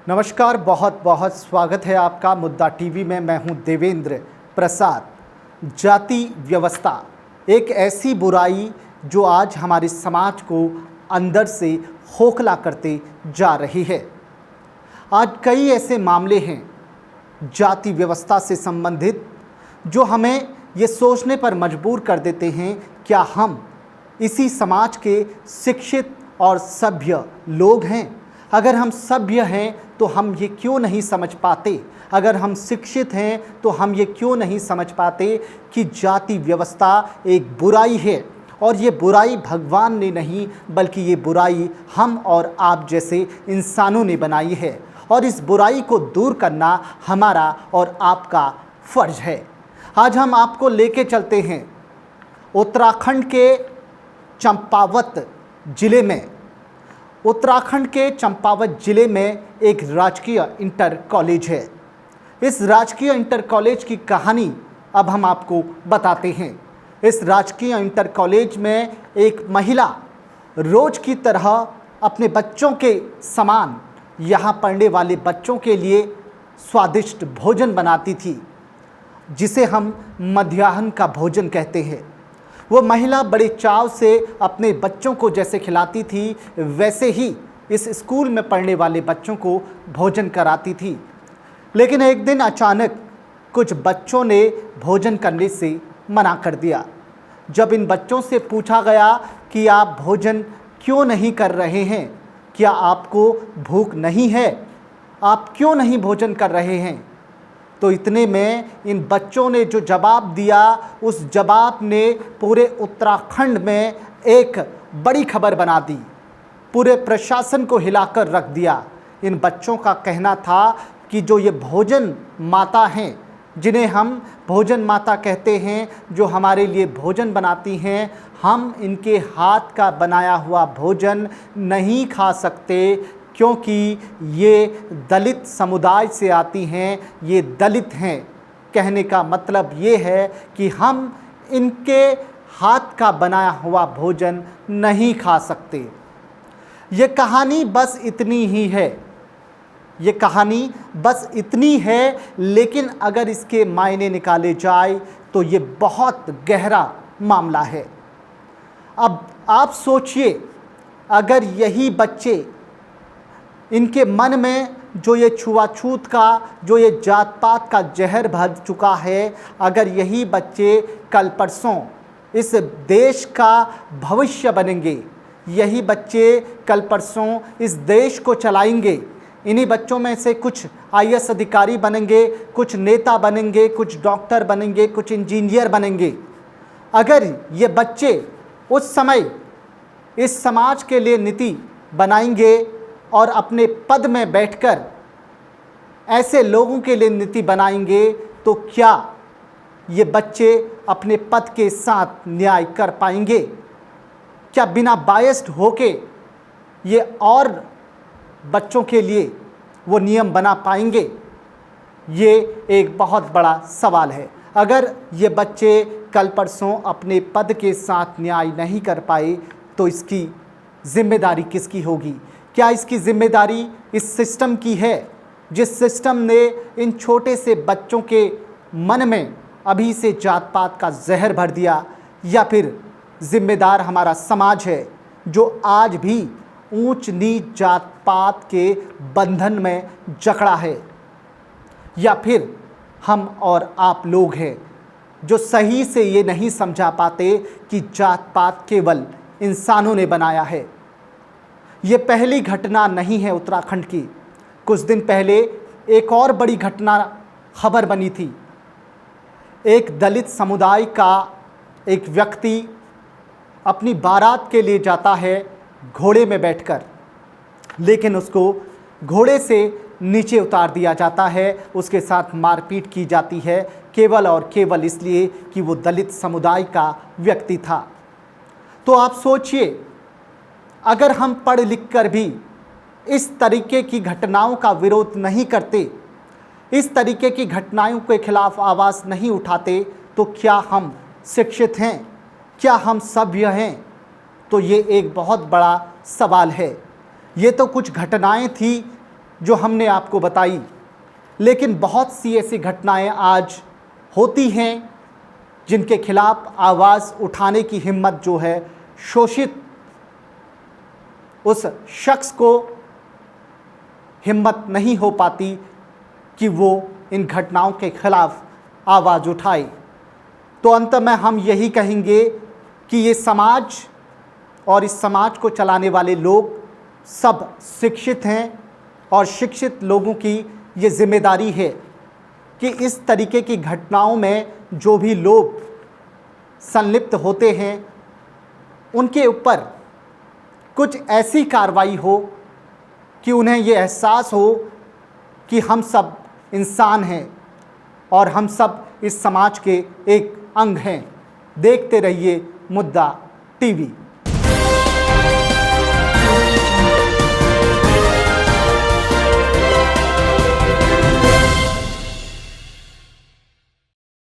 नमस्कार, बहुत बहुत स्वागत है आपका मुद्दा टीवी में। मैं हूं देवेंद्र प्रसाद। जाति व्यवस्था एक ऐसी बुराई जो आज हमारे समाज को अंदर से खोखला करते जा रही है। आज कई ऐसे मामले हैं जाति व्यवस्था से संबंधित जो हमें ये सोचने पर मजबूर कर देते हैं, क्या हम इसी समाज के शिक्षित और सभ्य लोग हैं? अगर हम सभ्य हैं तो हम ये क्यों नहीं समझ पाते? अगर हम शिक्षित हैं तो हम ये क्यों नहीं समझ पाते कि जाति व्यवस्था एक बुराई है और ये बुराई भगवान ने नहीं बल्कि ये बुराई हम और आप जैसे इंसानों ने बनाई है और इस बुराई को दूर करना हमारा और आपका फ़र्ज है। आज हम आपको लेके चलते हैं उत्तराखंड के चंपावत ज़िले में। उत्तराखंड के चंपावत ज़िले में एक राजकीय इंटर कॉलेज है। इस राजकीय इंटर कॉलेज की कहानी अब हम आपको बताते हैं। इस राजकीय इंटर कॉलेज में एक महिला रोज की तरह अपने बच्चों के समान यहाँ पढ़ने वाले बच्चों के लिए स्वादिष्ट भोजन बनाती थी, जिसे हम मध्याह्न का भोजन कहते हैं। वो महिला बड़े चाव से अपने बच्चों को जैसे खिलाती थी वैसे ही इस स्कूल में पढ़ने वाले बच्चों को भोजन कराती थी। लेकिन एक दिन अचानक कुछ बच्चों ने भोजन करने से मना कर दिया। जब इन बच्चों से पूछा गया कि आप भोजन क्यों नहीं कर रहे हैं, क्या आपको भूख नहीं है, आप क्यों नहीं भोजन कर रहे हैं, तो इतने में इन बच्चों ने जो जवाब दिया उस जवाब ने पूरे उत्तराखंड में एक बड़ी खबर बना दी, पूरे प्रशासन को हिलाकर रख दिया। इन बच्चों का कहना था कि जो ये भोजन माता हैं, जिन्हें हम भोजन माता कहते हैं, जो हमारे लिए भोजन बनाती हैं, हम इनके हाथ का बनाया हुआ भोजन नहीं खा सकते क्योंकि ये दलित समुदाय से आती हैं, ये दलित हैं। कहने का मतलब ये है कि हम इनके हाथ का बनाया हुआ भोजन नहीं खा सकते। ये कहानी बस इतनी ही है, ये कहानी बस इतनी है, लेकिन अगर इसके मायने निकाले जाए तो ये बहुत गहरा मामला है। अब आप सोचिए, अगर यही बच्चे, इनके मन में जो ये छुआछूत का, जो ये जात पात का जहर भर चुका है, अगर यही बच्चे कल परसों इस देश का भविष्य बनेंगे, यही बच्चे कल परसों इस देश को चलाएंगे, इन्हीं बच्चों में से कुछ आईएएस अधिकारी बनेंगे, कुछ नेता बनेंगे, कुछ डॉक्टर बनेंगे, कुछ इंजीनियर बनेंगे। अगर ये बच्चे उस समय इस समाज के लिए नीति बनाएंगे और अपने पद में बैठकर ऐसे लोगों के लिए नीति बनाएंगे, तो क्या ये बच्चे अपने पद के साथ न्याय कर पाएंगे? क्या बिना बायस्ड होके ये और बच्चों के लिए वो नियम बना पाएंगे? ये एक बहुत बड़ा सवाल है। अगर ये बच्चे कल परसों अपने पद के साथ न्याय नहीं कर पाए तो इसकी जिम्मेदारी किसकी होगी? क्या इसकी जिम्मेदारी इस सिस्टम की है, जिस सिस्टम ने इन छोटे से बच्चों के मन में अभी से जात पात का जहर भर दिया, या फिर जिम्मेदार हमारा समाज है जो आज भी ऊंच नीच जात पात के बंधन में जकड़ा है, या फिर हम और आप लोग हैं जो सही से ये नहीं समझा पाते कि जात पात केवल इंसानों ने बनाया है। ये पहली घटना नहीं है उत्तराखंड की। कुछ दिन पहले एक और बड़ी घटना खबर बनी थी। एक दलित समुदाय का एक व्यक्ति अपनी बारात के लिए जाता है घोड़े में बैठकर, लेकिन उसको घोड़े से नीचे उतार दिया जाता है, उसके साथ मारपीट की जाती है, केवल और केवल इसलिए कि वो दलित समुदाय का व्यक्ति था। तो आप सोचिए, अगर हम पढ़ लिख कर भी इस तरीके की घटनाओं का विरोध नहीं करते, इस तरीके की घटनाओं के खिलाफ आवाज़ नहीं उठाते, तो क्या हम शिक्षित हैं? क्या हम सभ्य हैं? तो ये एक बहुत बड़ा सवाल है। ये तो कुछ घटनाएं थी जो हमने आपको बताई, लेकिन बहुत सी ऐसी घटनाएं आज होती हैं जिनके खिलाफ आवाज़ उठाने की हिम्मत जो है शोषित उस शख्स को हिम्मत नहीं हो पाती कि वो इन घटनाओं के खिलाफ आवाज़ उठाए। तो अंत में हम यही कहेंगे कि ये समाज और इस समाज को चलाने वाले लोग सब शिक्षित हैं और शिक्षित लोगों की ये जिम्मेदारी है कि इस तरीके की घटनाओं में जो भी लोग संलिप्त होते हैं उनके ऊपर कुछ ऐसी कार्रवाई हो कि उन्हें ये एहसास हो कि हम सब इंसान हैं और हम सब इस समाज के एक अंग हैं। देखते रहिए मुद्दा टीवी।